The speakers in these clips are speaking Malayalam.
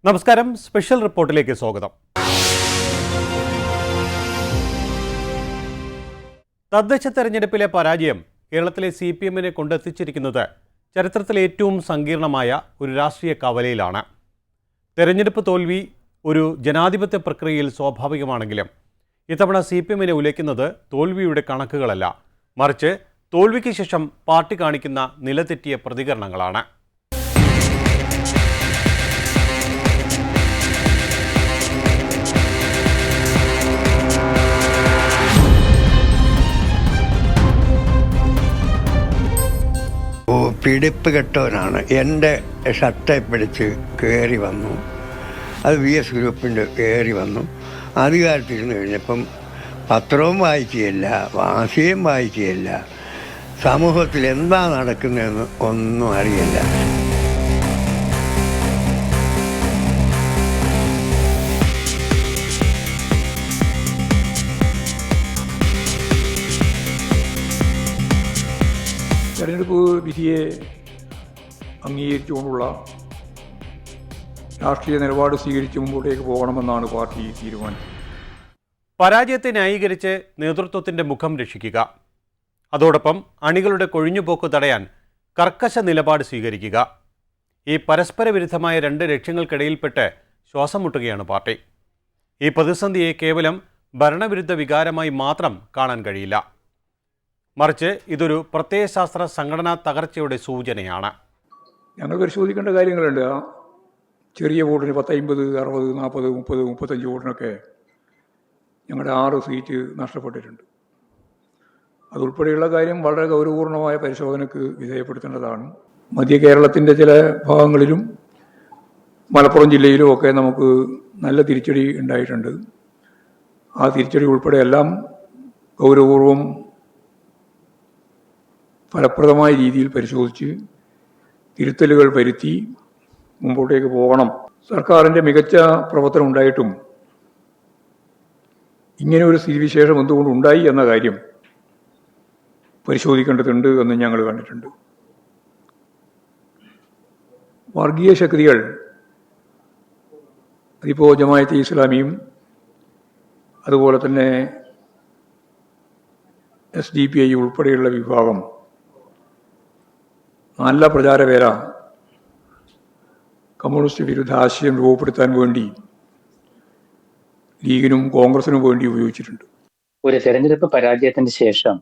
നമസ്കാരം. സ്പെഷ്യൽ റിപ്പോർട്ടിലേക്ക് സ്വാഗതം. തദ്ദേശ തെരഞ്ഞെടുപ്പിലെ പരാജയം കേരളത്തിലെ CPM-നെ കൊണ്ടെത്തിച്ചിരിക്കുന്നത് ചരിത്രത്തിലെ ഏറ്റവും സങ്കീർണമായ ഒരു രാഷ്ട്രീയ കവലയിലാണ്. തെരഞ്ഞെടുപ്പ് തോൽവി ഒരു ജനാധിപത്യ പ്രക്രിയയിൽ സ്വാഭാവികമാണെങ്കിലും ഇത്തവണ CPM-നെ ഉലയ്ക്കുന്നത് തോൽവിയുടെ കണക്കുകളല്ല, മറിച്ച് തോൽവിക്ക് ശേഷം പാർട്ടി കാണിക്കുന്ന നിലതെറ്റിയ പ്രതികരണങ്ങളാണ്. പിടിപ്പ് കെട്ടവനാണ്. എൻ്റെ ഷർട്ടെ പിടിച്ച് കയറി വന്നു. അത് VS ഗ്രൂപ്പിൻ്റെ കയറി വന്നു. അധികാരത്തിരുന്ന് കഴിഞ്ഞപ്പം പത്രവും വായിക്കുകയില്ല, വാശിയും വായിക്കുകയില്ല, സമൂഹത്തിൽ എന്താ നടക്കുന്നതെന്ന് ഒന്നും അറിയില്ല. തെരഞ്ഞെടുപ്പ് വിധിയെ അംഗീകരിച്ചുകൊണ്ടുള്ള രാഷ്ട്രീയ നിലപാട് സ്വീകരിച്ച് മുമ്പോട്ടേക്ക് പോകണമെന്നാണ് പാർട്ടി തീരുമാനിച്ചത്. പരാജയത്തെ ന്യായീകരിച്ച് നേതൃത്വത്തിൻ്റെ മുഖം രക്ഷിക്കുക, അതോടൊപ്പം അണികളുടെ കൊഴിഞ്ഞുപോക്ക് തടയാൻ കർക്കശ നിലപാട് സ്വീകരിക്കുക. ഈ പരസ്പര വിരുദ്ധമായ രണ്ട് ലക്ഷ്യങ്ങൾക്കിടയിൽപ്പെട്ട് ശ്വാസം മുട്ടുകയാണ് പാർട്ടി. ഈ പ്രതിസന്ധിയെ കേവലം ഭരണവിരുദ്ധ വികാരമായി മാത്രം കാണാൻ കഴിയില്ല, മറിച്ച് ഇതൊരു പ്രത്യയശാസ്ത്ര സംഘടനാ തകർച്ചയുടെ സൂചനയാണ്. ഞങ്ങൾ പരിശോധിക്കേണ്ട കാര്യങ്ങളുണ്ട്. ആ ചെറിയ വോട്ടിന് 50, 60, 40, 30, 35 വോട്ടിനൊക്കെ ഞങ്ങളുടെ 6 സീറ്റ് നഷ്ടപ്പെട്ടിട്ടുണ്ട്. അതുൾപ്പെടെയുള്ള കാര്യം വളരെ ഗൗരവപൂർണമായ പരിശോധനയ്ക്ക് വിധേയപ്പെടുത്തേണ്ടതാണ്. മധ്യ കേരളത്തിൻ്റെ ചില ഭാഗങ്ങളിലും മലപ്പുറം ജില്ലയിലും ഒക്കെ നമുക്ക് നല്ല തിരിച്ചടി ഉണ്ടായിട്ടുണ്ട്. ആ തിരിച്ചടി ഉൾപ്പെടെ എല്ലാം ഗൗരവപൂർവം ഫലപ്രദമായ രീതിയിൽ പരിശോധിച്ച് തിരുത്തലുകൾ വരുത്തി മുമ്പോട്ടേക്ക് പോകണം. സർക്കാരിൻ്റെ മികച്ച പ്രവർത്തനം ഉണ്ടായിട്ടും ഇങ്ങനെ ഒരു സ്ഥിതിവിശേഷം എന്തുകൊണ്ട് ഉണ്ടായി എന്ന കാര്യം പരിശോധിക്കേണ്ടതുണ്ട് എന്ന് ഞങ്ങൾ കണ്ടിട്ടുണ്ട്. വർഗീയ ശക്തികൾ, അതിപ്പോൾ ജമാഅത്തെ ഇസ്ലാമിയും അതുപോലെ തന്നെ SDPI ഉൾപ്പെടെയുള്ള വിഭാഗം നല്ല പ്രചാരവേല കമ്മ്യൂണിസ്റ്റ് വിരുദ്ധ ആശയം രൂപപ്പെടുത്താൻ വേണ്ടി ലീഗിനും കോൺഗ്രസിനും വേണ്ടി ഉപയോഗിച്ചിട്ടുണ്ട്. ഒരു തെരഞ്ഞെടുപ്പ് പരാജയത്തിന് ശേഷം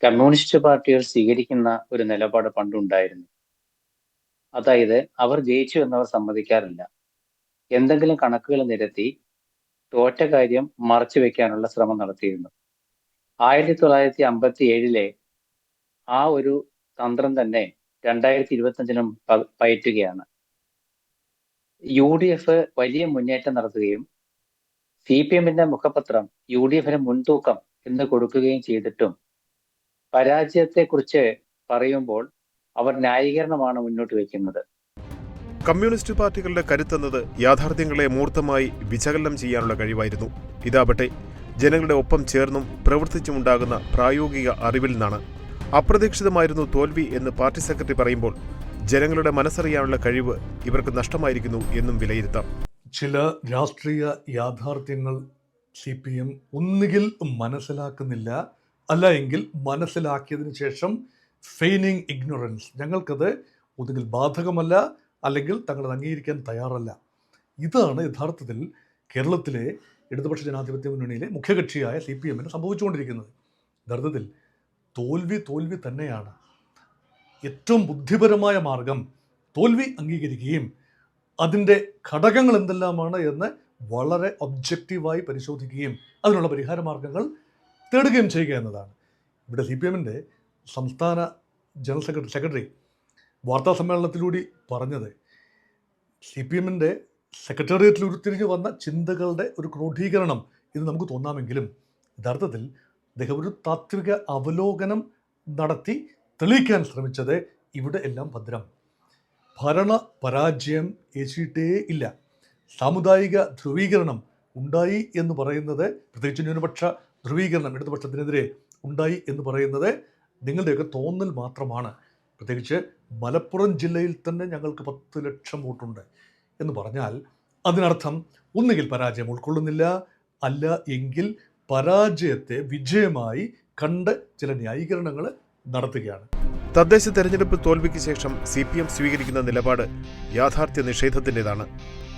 കമ്മ്യൂണിസ്റ്റ് പാർട്ടികൾ സ്വീകരിക്കുന്ന ഒരു നിലപാട് പണ്ടുണ്ടായിരുന്നു. അതായത്, അവർ ജയിച്ചു എന്നവർ സമ്മതിക്കാറില്ല. എന്തെങ്കിലും കണക്കുകൾ നിരത്തി തോറ്റ കാര്യം മറച്ചു വെക്കാനുള്ള ശ്രമം നടത്തിയിരുന്നു. 1957 ആ ഒരു തന്ത്രം തന്നെ 2025 പയറ്റുകയാണ്. UDF വലിയ മുന്നേറ്റം നടത്തുകയും CPM-ന്റെ മുഖപത്രം UDF-ന് മുൻതൂക്കം എന്ന് കൊടുക്കുകയും ചെയ്തിട്ടും പരാജയത്തെക്കുറിച്ച് പറയുമ്പോൾ അവർ ന്യായീകരണമാണ് മുന്നോട്ട് വയ്ക്കുന്നത്. കമ്മ്യൂണിസ്റ്റ് പാർട്ടികളുടെ കരുത്തെന്നത് യാഥാർത്ഥ്യങ്ങളെ മൂർത്തമായി വിശകലനം ചെയ്യാനുള്ള കഴിവായിരുന്നു. ഇതാവട്ടെ ജനങ്ങളുടെ ഒപ്പം ചേർന്നും പ്രവർത്തിച്ചുമുണ്ടാകുന്ന പ്രായോഗിക അറിവിൽ നിന്നാണ്. അപ്രതീക്ഷിതമായിരുന്നു തോൽവി എന്ന് പാർട്ടി സെക്രട്ടറി പറയുമ്പോൾ ജനങ്ങളുടെ മനസ്സറിയാനുള്ള കഴിവ് ഇവർക്ക് നഷ്ടമായിരിക്കുന്നു എന്നും വിലയിരുത്താം. ചില രാഷ്ട്രീയ യാഥാർത്ഥ്യങ്ങൾ CPM ഒന്നുകിൽ മനസ്സിലാക്കുന്നില്ല, അല്ല എങ്കിൽ മനസ്സിലാക്കിയതിനു ശേഷം ഫെയിനിങ് ഇഗ്നോറൻസ്, ഞങ്ങൾക്കത് ഒന്നുകിൽ ബാധകമല്ല അല്ലെങ്കിൽ തങ്ങളത് അംഗീകരിക്കാൻ തയ്യാറല്ല. ഇതാണ് യഥാർത്ഥത്തിൽ കേരളത്തിലെ ഇടതുപക്ഷ ജനാധിപത്യ മുന്നണിയിലെ മുഖ്യകക്ഷിയായ CPM-ന് സംഭവിച്ചുകൊണ്ടിരിക്കുന്നത്. യഥാർത്ഥത്തിൽ തോൽവി തന്നെയാണ്. ഏറ്റവും ബുദ്ധിപരമായ മാർഗം തോൽവി അംഗീകരിക്കുകയും അതിൻ്റെ ഘടകങ്ങൾ എന്തെല്ലാമാണ് എന്ന് വളരെ ഒബ്ജക്റ്റീവായി പരിശോധിക്കുകയും അതിനുള്ള പരിഹാര മാർഗങ്ങൾ തേടുകയും ചെയ്യുക എന്നതാണ്. ഇവിടെ CPM-ന്റെ സംസ്ഥാന ജനറൽ സെക്രട്ടറി വാർത്താ സമ്മേളനത്തിലൂടെ പറഞ്ഞത് CPM-ന്റെ സെക്രട്ടേറിയറ്റിൽ ഉരുത്തിരിഞ്ഞു വന്ന ചിന്തകളുടെ ഒരു ക്രോഡീകരണം ഇത് നമുക്ക് തോന്നാമെങ്കിലും യഥാർത്ഥത്തിൽ അദ്ദേഹം ഒരു താത്വിക അവലോകനം നടത്തി തെളിയിക്കാൻ ശ്രമിച്ചത് ഇവിടെ എല്ലാം ഭദ്രം. ഭരണ പരാജയം ഏറ്റിട്ടേ ഇല്ല. സാമുദായിക ധ്രുവീകരണം ഉണ്ടായി എന്ന് പറയുന്നത്, പ്രത്യേകിച്ച് ന്യൂനപക്ഷ ധ്രുവീകരണം ഇടതുപക്ഷത്തിനെതിരെ ഉണ്ടായി എന്ന് പറയുന്നത് നിങ്ങളുടെയൊക്കെ തോന്നൽ മാത്രമാണ്. പ്രത്യേകിച്ച് മലപ്പുറം ജില്ലയിൽ തന്നെ ഞങ്ങൾക്ക് 10 ലക്ഷം വോട്ടുണ്ട്. എന്ന് പറഞ്ഞാൽ അതിനർത്ഥം ഒന്നുകിൽ പരാജയം ഉൾക്കൊള്ളുന്നില്ല, അല്ല എങ്കിൽ പരാജയത്തെ വിജയമായി കണ്ട് ചില ന്യായീകരണങ്ങൾ നടത്തുകയാണ്. തദ്ദേശ തെരഞ്ഞെടുപ്പ് തോൽവിക്ക് ശേഷം CPM സ്വീകരിക്കുന്ന നിലപാട് യാഥാർത്ഥ്യ നിഷേധത്തിൻ്റെതാണ്.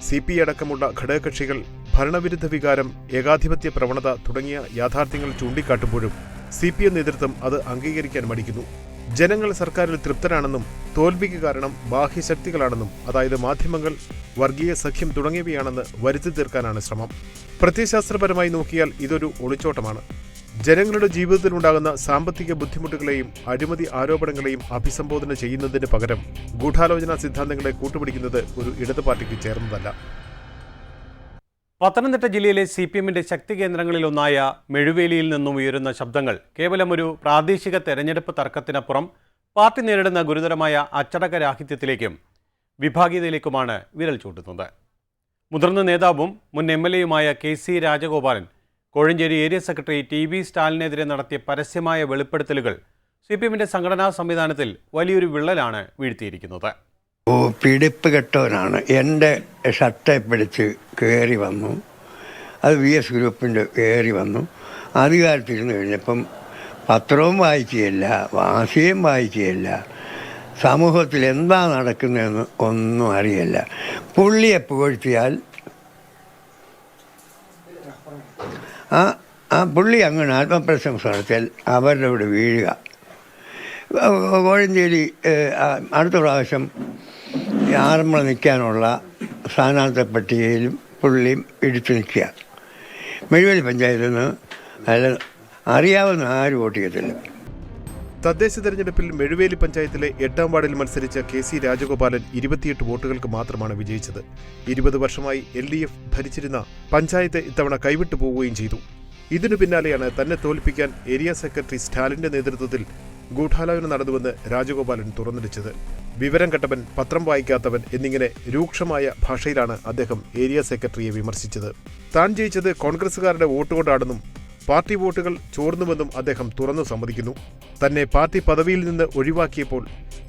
CPI അടക്കമുള്ള ഘടകകക്ഷികൾ ഭരണവിരുദ്ധ വികാരം, ഏകാധിപത്യ പ്രവണത തുടങ്ങിയ യാഥാർത്ഥ്യങ്ങൾ ചൂണ്ടിക്കാട്ടുമ്പോഴും CPM നേതൃത്വം അത് അംഗീകരിക്കാൻ മടിക്കുന്നു. ജനങ്ങൾ സർക്കാരിൽ തൃപ്തരാണെന്നും തോൽവിക്ക് കാരണം ബാഹ്യശക്തികളാണെന്നും, അതായത് മാധ്യമങ്ങൾ, വർഗീയ സഖ്യം തുടങ്ങിയവയാണെന്ന് വരുത്തി തീർക്കാനാണ് ശ്രമം. പ്രത്യയശാസ്ത്രപരമായി നോക്കിയാൽ ഇതൊരു ഒളിച്ചോട്ടമാണ്. ജനങ്ങളുടെ ജീവിതത്തിലുണ്ടാകുന്ന സാമ്പത്തിക ബുദ്ധിമുട്ടുകളെയും അഴിമതി ആരോപണങ്ങളെയും അഭിസംബോധന ചെയ്യുന്നതിന് പകരം ഗൂഢാലോചനാ സിദ്ധാന്തങ്ങളെ കൂട്ടുപിടിക്കുന്നത് ഒരു ഇടതു പാർട്ടിക്ക് ചേർന്നതല്ല. പത്തനംതിട്ട ജില്ലയിലെ CPMന്റെ ശക്തി കേന്ദ്രങ്ങളിലൊന്നായ മെഴുവേലിയിൽ നിന്നും ഉയരുന്ന ശബ്ദങ്ങൾ കേവലം ഒരു പ്രാദേശിക തെരഞ്ഞെടുപ്പ് തർക്കത്തിനപ്പുറം പാർട്ടി നേരിടുന്ന ഗുരുതരമായ അച്ചടക്കരാഹിത്യത്തിലേക്കും വിഭാഗീയതയിലേക്കുമാണ് വിരൽ ചൂണ്ടുന്നത്. മുതിർന്ന നേതാവും മുൻ MLAയുമായ KC Rajagopalan Kozhencherry area secretary TB സ്റ്റാലിനെതിരെ നടത്തിയ പരസ്യമായ വെളിപ്പെടുത്തലുകൾ CPMന്റെ സംഘടനാ സംവിധാനത്തിൽ വലിയൊരു വിള്ളലാണ് വീഴ്ത്തിയിരിക്കുന്നത്. പിടിപ്പ് കെട്ടവനാണ്. എൻ്റെ ഷർട്ടെ പിടിച്ച് കയറി വന്നു. അത് VS ഗ്രൂപ്പിൻ്റെ കയറി വന്നു. അധികാരത്തിരുന്ന് കഴിഞ്ഞപ്പം പത്രവും വായിക്കുകയില്ല, വാശിയും വായിക്കുകയില്ല, സമൂഹത്തിൽ എന്താ നടക്കുന്നതെന്ന് ഒന്നും അറിയില്ല. പുള്ളിയെ പുകഴ്ത്തിയാൽ ആ പുള്ളി അങ്ങനെ ആത്മപ്രശംസ നടത്തിയാൽ അവരുടെ ഇവിടെ വീഴുക. കോഴഞ്ചേരി അടുത്ത പ്രാവശ്യം ആറന്മുള നിൽക്കാനുള്ള സ്ഥാനാർത്ഥി പട്ടികയിലും പുള്ളിയും ഇടിച്ചു നിൽക്കുക. മെഴുവേലി പഞ്ചായത്തിൽ നിന്ന് അല്ല അറിയാവുന്ന ആരും വോട്ട് ചെയ്യത്തില്ല. തദ്ദേശ തെരഞ്ഞെടുപ്പിൽ മെഴുവേലി പഞ്ചായത്തിലെ 8ാം വാർഡിൽ മത്സരിച്ച KC രാജഗോപാലൻ 28 വോട്ടുകൾക്ക് മാത്രമാണ് വിജയിച്ചത്. 20 വർഷമായി LDF ഭരിച്ചിരുന്ന പഞ്ചായത്ത് ഇത്തവണ കൈവിട്ടു പോവുകയും ചെയ്തു. ഇതിനു പിന്നാലെയാണ് തന്നെ തോൽപ്പിക്കാൻ ഏരിയ സെക്രട്ടറി സ്റ്റാലിന്റെ നേതൃത്വത്തിൽ ഗൂഢാലോചന നടന്നുവെന്ന് രാജഗോപാലൻ തുറന്നടിച്ചത്. വിവരം കെട്ടവൻ, പത്രം വായിക്കാത്തവൻ എന്നിങ്ങനെ രൂക്ഷമായ ഭാഷയിലാണ് അദ്ദേഹം ഏരിയ സെക്രട്ടറിയെ വിമർശിച്ചത്. താൻ ജയിച്ചത് കോൺഗ്രസുകാരുടെ വോട്ടുകൊണ്ടാണെന്നും പാർട്ടി വോട്ടുകൾ ചോർന്നുവെന്നും അദ്ദേഹം തുറന്നു സമ്മതിക്കുന്നു. തന്നെ പാർട്ടി പദവിയിൽ നിന്ന് ഒഴിവാക്കിയപ്പോൾ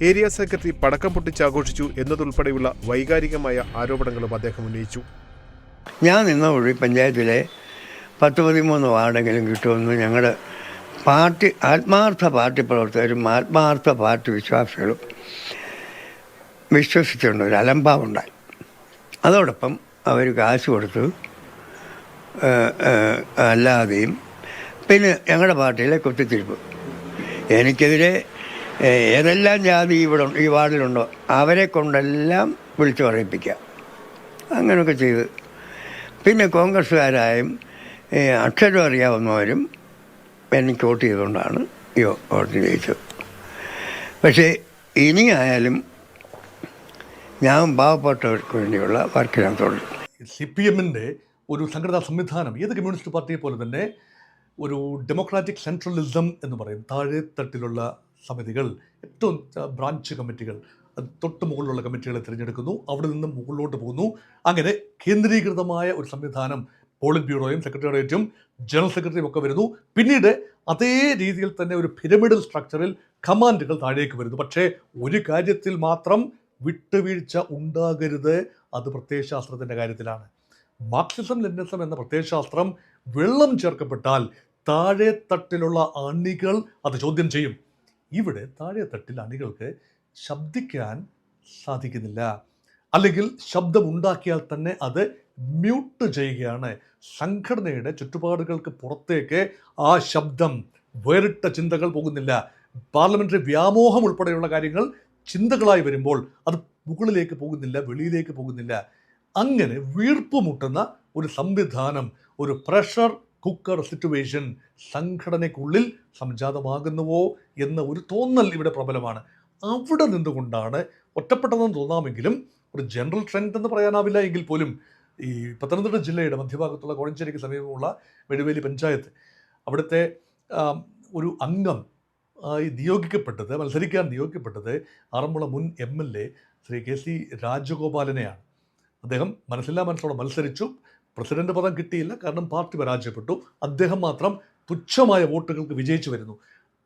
ഏരിയ സെക്രട്ടറി പടക്കം പൊട്ടിച്ചാഘോഷിച്ചു എന്നതുൾപ്പെടെയുള്ള വൈകാരികമായ ആരോപണങ്ങളും അദ്ദേഹം ഉന്നയിച്ചു. ഞാൻ നിന്ന വഴി പഞ്ചായത്തിലെ 10-13 വാർഡെങ്കിലും കിട്ടുമെന്ന് ഞങ്ങളുടെ പാർട്ടി ആത്മാർത്ഥ പാർട്ടി പ്രവർത്തകരും ആത്മാർത്ഥ പാർട്ടി വിശ്വാസികളും വിശ്വസിച്ചുകൊണ്ട് ഒരു അലംഭാവുണ്ടായി. അതോടൊപ്പം അവർ കാശ് കൊടുത്തു അല്ലാതെയും പിന്നെ ഞങ്ങളുടെ പാർട്ടിയിലെ കുത്തിത്തിരിപ്പ്. എനിക്കെതിരെ ഏതെല്ലാം ജാതി ഈ വാർഡിലുണ്ടോ അവരെ കൊണ്ടെല്ലാം വിളിച്ചു പറയിപ്പിക്കുക, അങ്ങനെയൊക്കെ ചെയ്ത് പിന്നെ കോൺഗ്രസ്സുകാരായും അക്ഷരം അറിയാവുന്നവരും എനിക്ക് വോട്ട് ചെയ്തുകൊണ്ടാണ് ഈ വോട്ട് ജയിച്ചത്. പക്ഷേ ഇനിയായാലും ഞാൻ പാവപ്പെട്ടവർക്ക് വേണ്ടിയുള്ള വർക്കിനാണ് തുടരും. CPMന്റെ ഒരു സംഘടനാ സംവിധാനം ഏത് കമ്മ്യൂണിസ്റ്റ് പാർട്ടിയെ പോലെ തന്നെ ഒരു ഡെമോക്രാറ്റിക് സെൻട്രലിസം എന്ന് പറയും. താഴെത്തട്ടിലുള്ള സമിതികൾ, ഏറ്റവും ബ്രാഞ്ച് കമ്മിറ്റികൾ, തൊട്ട് മുകളിലുള്ള കമ്മിറ്റികളെ തിരഞ്ഞെടുക്കുന്നു, അവിടെ നിന്നും മുകളിലോട്ട് പോകുന്നു. അങ്ങനെ കേന്ദ്രീകൃതമായ ഒരു സംവിധാനം, പോളിറ്റ് ബ്യൂറോയും സെക്രട്ടേറിയറ്റും ജനറൽ സെക്രട്ടറിയും ഒക്കെ വരുന്നു. പിന്നീട് അതേ രീതിയിൽ തന്നെ ഒരു പിരമിഡൽ സ്ട്രക്ചറിൽ കമാൻഡുകൾ താഴേക്ക് വരുന്നു. പക്ഷേ ഒരു കാര്യത്തിൽ മാത്രം വിട്ടുവീഴ്ച ഉണ്ടാകരുത്, അത് പ്രത്യയശാസ്ത്രത്തിൻ്റെ കാര്യത്തിലാണ്. മാർക്സിസം ലെനിനിസം എന്ന പ്രത്യയശാസ്ത്രം വെള്ളം ചേർക്കപ്പെട്ടാൽ താഴെത്തട്ടിലുള്ള അണികൾ അത് ചോദ്യം ചെയ്യും. ഇവിടെ താഴെത്തട്ടിൽ അണികൾക്ക് ശബ്ദിക്കാൻ സാധിക്കുന്നില്ല, അല്ലെങ്കിൽ ശബ്ദം ഉണ്ടാക്കിയാൽ തന്നെ അത് മ്യൂട്ട് ചെയ്യുകയാണ്. സംഘടനയുടെ ചുറ്റുപാടുകൾക്ക് പുറത്തേക്ക് ആ ശബ്ദം, വേറിട്ട ചിന്തകൾ പോകുന്നില്ല. പാർലമെന്ററി വ്യാമോഹം ഉൾപ്പെടെയുള്ള കാര്യങ്ങൾ ചിന്തകളായി വരുമ്പോൾ അത് മുകളിലേക്ക് പോകുന്നില്ല, വെളിയിലേക്ക് പോകുന്നില്ല. അങ്ങനെ വീർപ്പുമുട്ടുന്ന ഒരു സംവിധാനം, ഒരു പ്രഷർ കുക്കർ സിറ്റുവേഷൻ സംഘടനയ്ക്കുള്ളിൽ സംജാതമാകുന്നുവോ എന്ന ഒരു തോന്നൽ ഇവിടെ പ്രബലമാണ്. അവിടെ നിന്നുകൊണ്ടാണ് ഒറ്റപ്പെട്ടതെന്ന് തോന്നാമെങ്കിലും ഒരു ജനറൽ ട്രെൻഡ് എന്ന് പറയാനാവില്ല എങ്കിൽ പോലും ഈ പത്തനംതിട്ട ജില്ലയുടെ മധ്യഭാഗത്തുള്ള കോഴഞ്ചേരിക്ക് സമീപമുള്ള മെഴുവേലി പഞ്ചായത്ത്, അവിടുത്തെ ഒരു അംഗം മത്സരിക്കാൻ നിയോഗിക്കപ്പെട്ടത് ആറന്മുള മുൻ MLA ശ്രീ KC രാജഗോപാലനെയാണ്. അദ്ദേഹം മനസ്സില്ലാ മനസ്സോടെ മത്സരിച്ചു. പ്രസിഡന്റ് പദം കിട്ടിയില്ല, കാരണം പാർട്ടി പരാജയപ്പെട്ടു. അദ്ദേഹം മാത്രം തുച്ഛമായ വോട്ടുകൾക്ക് വിജയിച്ചു വരുന്നു.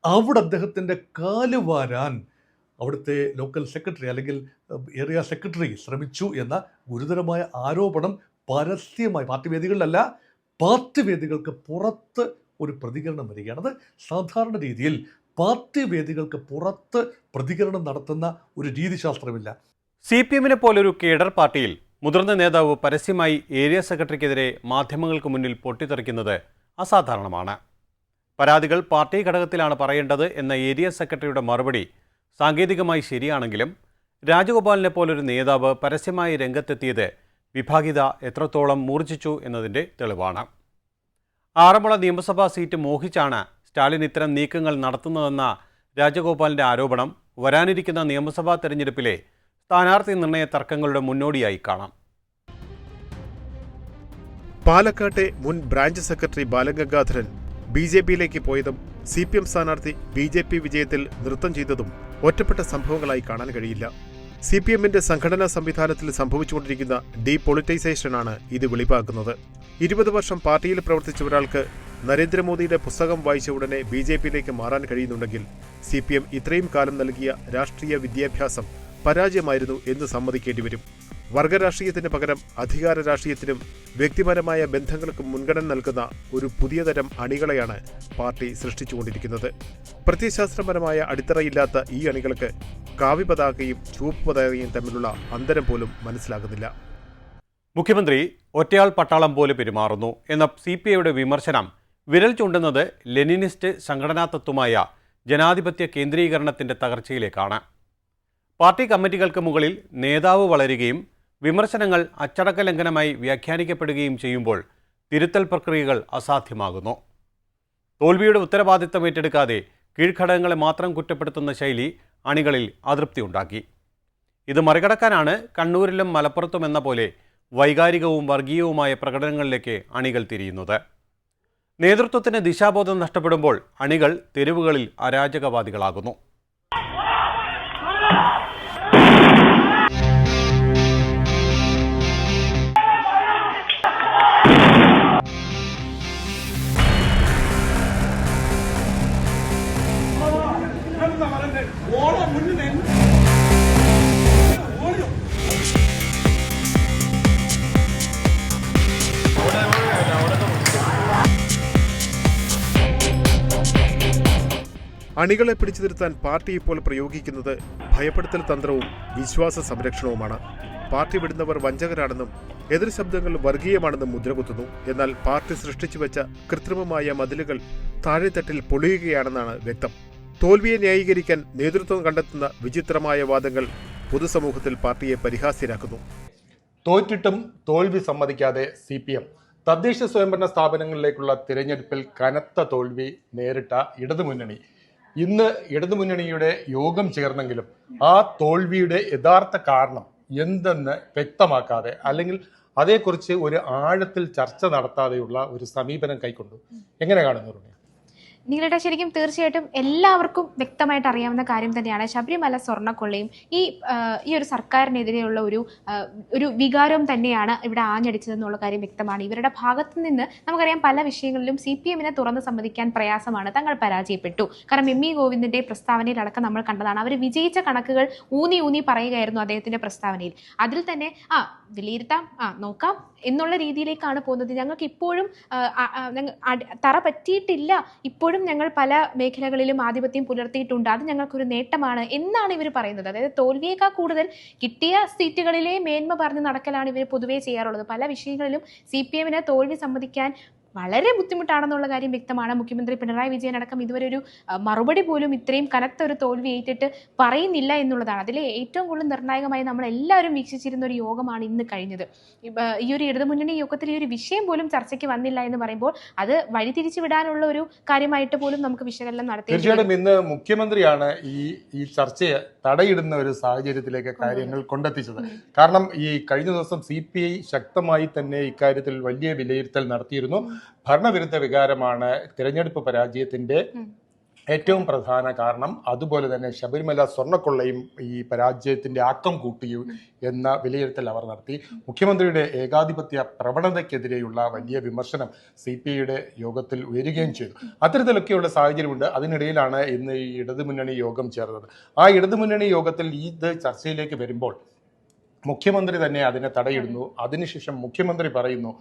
അവിടെ അദ്ദേഹത്തിൻ്റെ കാലുവാരാൻ അവിടുത്തെ ലോക്കൽ സെക്രട്ടറി അല്ലെങ്കിൽ ഏരിയ സെക്രട്ടറി ശ്രമിച്ചു എന്ന ഗുരുതരമായ ആരോപണം പരസ്യമായി പാർട്ടി വേദികളിലല്ല, പാർട്ടി വേദികൾക്ക് പുറത്ത് ഒരു പ്രതികരണം വരികയാണ്. അത് സാധാരണ രീതിയിൽ പാർട്ടി വേദികൾക്ക് പുറത്ത് പ്രതികരണം നടത്തുന്ന ഒരു രീതിശാസ്ത്രമില്ല. CPM-നെ പോലൊരു കേഡർ പാർട്ടിയിൽ മുതിർന്ന നേതാവ് പരസ്യമായി ഏരിയ സെക്രട്ടറിക്കെതിരെ മാധ്യമങ്ങൾക്ക് മുന്നിൽ പൊട്ടിത്തെറിക്കുന്നത് അസാധാരണമാണ്. പരാതികൾ പാർട്ടി ഘടകത്തിലാണ് പറയേണ്ടത് എന്ന ഏരിയ സെക്രട്ടറിയുടെ മറുപടി സാങ്കേതികമായി ശരിയാണെങ്കിലും രാജഗോപാലിനെ പോലൊരു നേതാവ് പരസ്യമായി രംഗത്തെത്തിയത് വിഭാഗീയത എത്രത്തോളം മൂർച്ഛിച്ചു എന്നതിൻ്റെ തെളിവാണ്. ആറന്മുള നിയമസഭാ സീറ്റ് മോഹിച്ചാണ് സ്റ്റാലിൻ ഇത്തരം നീക്കങ്ങൾ നടത്തുന്നതെന്ന രാജഗോപാലിൻ്റെ ആരോപണം വരാനിരിക്കുന്ന നിയമസഭാ തെരഞ്ഞെടുപ്പിലെ സ്ഥാനാർത്ഥി നിർണയ തർക്കങ്ങളുടെ മുന്നോടിയായി കാണാം. പാലക്കാട്ടെ മുൻ ബ്രാഞ്ച് സെക്രട്ടറി ബാലഗംഗാധരൻ BJP-യിലേക്ക് പോയതും CPM സ്ഥാനാർത്ഥി BJP വിജയത്തിൽ നൃത്തം ചെയ്തതും ഒറ്റപ്പെട്ട സംഭവങ്ങളായി കാണാൻ കഴിയില്ല. CPM-ന്റെ സംഘടനാ സംവിധാനത്തിൽ സംഭവിച്ചുകൊണ്ടിരിക്കുന്ന ഡീപൊളിറ്റൈസേഷനാണ് ഇത് വെളിവാക്കുന്നത്. 20 വർഷം പാർട്ടിയിൽ പ്രവർത്തിച്ച ഒരാൾക്ക് നരേന്ദ്രമോദിയുടെ പുസ്തകം വായിച്ച ഉടനെ BJP-യിലേക്ക് മാറാൻ കഴിയുന്നുണ്ടെങ്കിൽ CPM ഇത്രയും കാലം നൽകിയ രാഷ്ട്രീയ വിദ്യാഭ്യാസം പരാജയമായിരുന്നു എന്ന് സമ്മതിക്കേണ്ടി വരും. വർഗരാഷ്ട്രീയത്തിന് പകരം അധികാര രാഷ്ട്രീയത്തിനും വ്യക്തിപരമായ ബന്ധങ്ങൾക്കും മുൻഗണന നൽകുന്ന ഒരു പുതിയ തരം അണികളെയാണ് പാർട്ടി സൃഷ്ടിച്ചുകൊണ്ടിരിക്കുന്നത്. പ്രത്യയശാസ്ത്രപരമായ അടിത്തറയില്ലാത്ത ഈ അണികൾക്ക് കാവ്യപതാകയും ചുവപ്പ് പതാകയും തമ്മിലുള്ള അന്തരം പോലും മനസ്സിലാകുന്നില്ല. മുഖ്യമന്ത്രി ഒറ്റയാൾ പട്ടാളം പോലെ പെരുമാറുന്നു എന്ന CPIയുടെ വിമർശനം വിരൽ ചൂണ്ടുന്നത് ലെനിനിസ്റ്റ് സംഘടനാ തത്വമായ ജനാധിപത്യ കേന്ദ്രീകരണത്തിൻ്റെ തകർച്ചയിലേക്കാണ്. പാർട്ടി കമ്മിറ്റികൾക്ക് മുകളിൽ നേതാവ് വളരുകയും വിമർശനങ്ങൾ അച്ചടക്ക ലംഘനമായി വ്യാഖ്യാനിക്കപ്പെടുകയും ചെയ്യുമ്പോൾ തിരുത്തൽ പ്രക്രിയകൾ അസാധ്യമാകുന്നു. തോൽവിയുടെ ഉത്തരവാദിത്തം ഏറ്റെടുക്കാതെ കീഴ്ഘടകങ്ങളെ മാത്രം കുറ്റപ്പെടുത്തുന്ന ശൈലി അണികളിൽ അതൃപ്തിയുണ്ടാക്കി. ഇത് മറികടക്കാനാണ് കണ്ണൂരിലും മലപ്പുറത്തും എന്ന പോലെ വൈകാരികവും വർഗീയവുമായ പ്രകടനങ്ങളിലേക്ക് അണികൾ തിരിയുന്നത്. നേതൃത്വത്തിന് ദിശാബോധം നഷ്ടപ്പെടുമ്പോൾ അണികൾ തെരുവുകളിൽ അരാജകവാദികളാകുന്നു. അണികളെ പിടിച്ചു നിർത്താൻ പാർട്ടി ഇപ്പോൾ പ്രയോഗിക്കുന്നത് ഭയപ്പെടുത്തൽ തന്ത്രവും വിശ്വാസ സംരക്ഷണവുമാണ്. പാർട്ടി വിടുന്നവർ വഞ്ചകരാണെന്നും എതിർ ശബ്ദങ്ങൾ വർഗീയമാണെന്നും മുദ്രകുത്തുന്നു. എന്നാൽ പാർട്ടി സൃഷ്ടിച്ചു വെച്ച കൃത്രിമമായ മതിലുകൾ താഴെത്തട്ടിൽ പൊളിയുകയാണെന്നാണ് വ്യക്തം. തോൽവിയെ ന്യായീകരിക്കാൻ നേതൃത്വം കണ്ടെത്തുന്ന വിചിത്രമായ വാദങ്ങൾ പൊതുസമൂഹത്തിൽ പാർട്ടിയെ പരിഹാസ്യരാക്കുന്നു. തോറ്റിട്ടും തോൽവി സമ്മതിക്കാതെ CPM തദ്ദേശ സ്വയംഭരണ സ്ഥാപനങ്ങളിലേക്കുള്ള തിരഞ്ഞെടുപ്പിൽ കനത്ത തോൽവി നേരിട്ട ഇടതുമുന്നണി ഇന്ന് ഇടതുമുന്നണിയുടെ യോഗം ചേർന്നെങ്കിലും ആ തോൽവിയുടെ യഥാർത്ഥ കാരണം എന്തെന്ന് വ്യക്തമാക്കാതെ അല്ലെങ്കിൽ അതേക്കുറിച്ച് ഒരു ആഴത്തിൽ ചർച്ച നടത്താതെയുള്ള ഒരു സമീപനം കൈക്കൊണ്ടു. എങ്ങനെ കാണുന്നു? നിങ്ങളുടെ ശരിക്കും തീർച്ചയായിട്ടും എല്ലാവർക്കും വ്യക്തമായിട്ട് അറിയാവുന്ന കാര്യം തന്നെയാണ് ശബരിമല സ്വർണ്ണക്കൊള്ളയും ഈ ഒരു സർക്കാരിനെതിരെയുള്ള ഒരു വികാരവും തന്നെയാണ് ഇവിടെ ആഞ്ഞടിച്ചതെന്നുള്ള കാര്യം വ്യക്തമാണ്. ഇവരുടെ ഭാഗത്തു നിന്ന് നമുക്കറിയാം പല വിഷയങ്ങളിലും CPM-നെ തുറന്ന് സമ്മതിക്കാൻ പ്രയാസമാണ്. തങ്ങൾ പരാജയപ്പെട്ടു. കാരണം ME ഗോവിന്ദന്റെ പ്രസ്താവനയിലടക്കം നമ്മൾ കണ്ടതാണ്. അവർ വിജയിച്ച കണക്കുകൾ ഊന്നി പറയുകയായിരുന്നു അദ്ദേഹത്തിന്റെ പ്രസ്താവനയിൽ. അതിൽ തന്നെ വിലയിരുത്താം, നോക്കാം എന്നുള്ള രീതിയിലേക്കാണ് പോകുന്നത്. ഞങ്ങൾക്ക് ഇപ്പോഴും തറ പറ്റിയിട്ടില്ല, ഇപ്പോഴും ഞങ്ങൾ പല മേഖലകളിലും ആധിപത്യം പുലർത്തിയിട്ടുണ്ട്, അത് ഞങ്ങൾക്കൊരു നേട്ടമാണ് എന്നാണ് ഇവർ പറയുന്നത്. അതായത് തോൽവിയേക്കാൾ കൂടുതൽ കിട്ടിയ സീറ്റുകളിലെ മേന്മ പറഞ്ഞ് നടക്കലാണ് ഇവർ പൊതുവേ ചെയ്യാറുള്ളത്. പല വിഷയങ്ങളിലും CPM-നെ തോൽവി സമ്മതിക്കാൻ വളരെ ബുദ്ധിമുട്ടാണെന്നുള്ള കാര്യം വ്യക്തമാണ്. മുഖ്യമന്ത്രി പിണറായി വിജയൻ അടക്കം ഇതുവരെ ഒരു മറുപടി പോലും ഇത്രയും കനത്ത ഒരു തോൽവി ഏറ്റിട്ട് പറയുന്നില്ല എന്നുള്ളതാണ്. അതിലെ ഏറ്റവും കൂടുതൽ നിർണായകമായി നമ്മൾ എല്ലാവരും വീക്ഷിച്ചിരുന്ന ഒരു യോഗമാണ് ഇന്ന് കഴിഞ്ഞത്. ഈ ഒരു ഇടതുമുന്നണി യോഗത്തിൽ ഈ ഒരു വിഷയം പോലും ചർച്ചയ്ക്ക് വന്നില്ല എന്ന് പറയുമ്പോൾ അത് വഴിതിരിച്ചു വിടാനുള്ള ഒരു കാര്യമായിട്ട് പോലും നമുക്ക് വിശകലനം നടത്തി. തീർച്ചയായിട്ടും ഇന്ന് മുഖ്യമന്ത്രിയാണ് ഈ ചർച്ചയെ തടയിടുന്ന ഒരു സാഹചര്യത്തിലേക്ക് കാര്യങ്ങൾ കൊണ്ടെത്തിച്ചത്. കാരണം ഈ കഴിഞ്ഞ ദിവസം CPI ശക്തമായി തന്നെ ഇക്കാര്യത്തിൽ വലിയ വിലയിരുത്തൽ നടത്തിയിരുന്നു. ഭരണവിരുദ്ധ വികാരമാണ് തിരഞ്ഞെടുപ്പ് പരാജയത്തിന്റെ ഏറ്റവും പ്രധാന കാരണം. അതുപോലെ തന്നെ ശബരിമല സ്വർണ്ണക്കൊള്ളയും ഈ പരാജയത്തിന്റെ ആക്കം കൂട്ടിയു എന്ന വിലയിരുത്തൽ അവർ നടത്തി. മുഖ്യമന്ത്രിയുടെ ഏകാധിപത്യ പ്രവണതയ്ക്കെതിരെയുള്ള വലിയ വിമർശനം CPIയുടെ യോഗത്തിൽ ഉയരുകയും ചെയ്തു. അത്തരത്തിലൊക്കെയുള്ള സാഹചര്യമുണ്ട്. അതിനിടയിലാണ് ഇന്ന് ഈ ഇടതുമുന്നണി യോഗം ചേർന്നത്. ആ ഇടതുമുന്നണി യോഗത്തിൽ ഇത് ചർച്ചയിലേക്ക് വരുമ്പോൾ മുഖ്യമന്ത്രി തന്നെ അതിനെ തടയിടുന്നു. അതിനുശേഷം മുഖ്യമന്ത്രി പറയുന്നു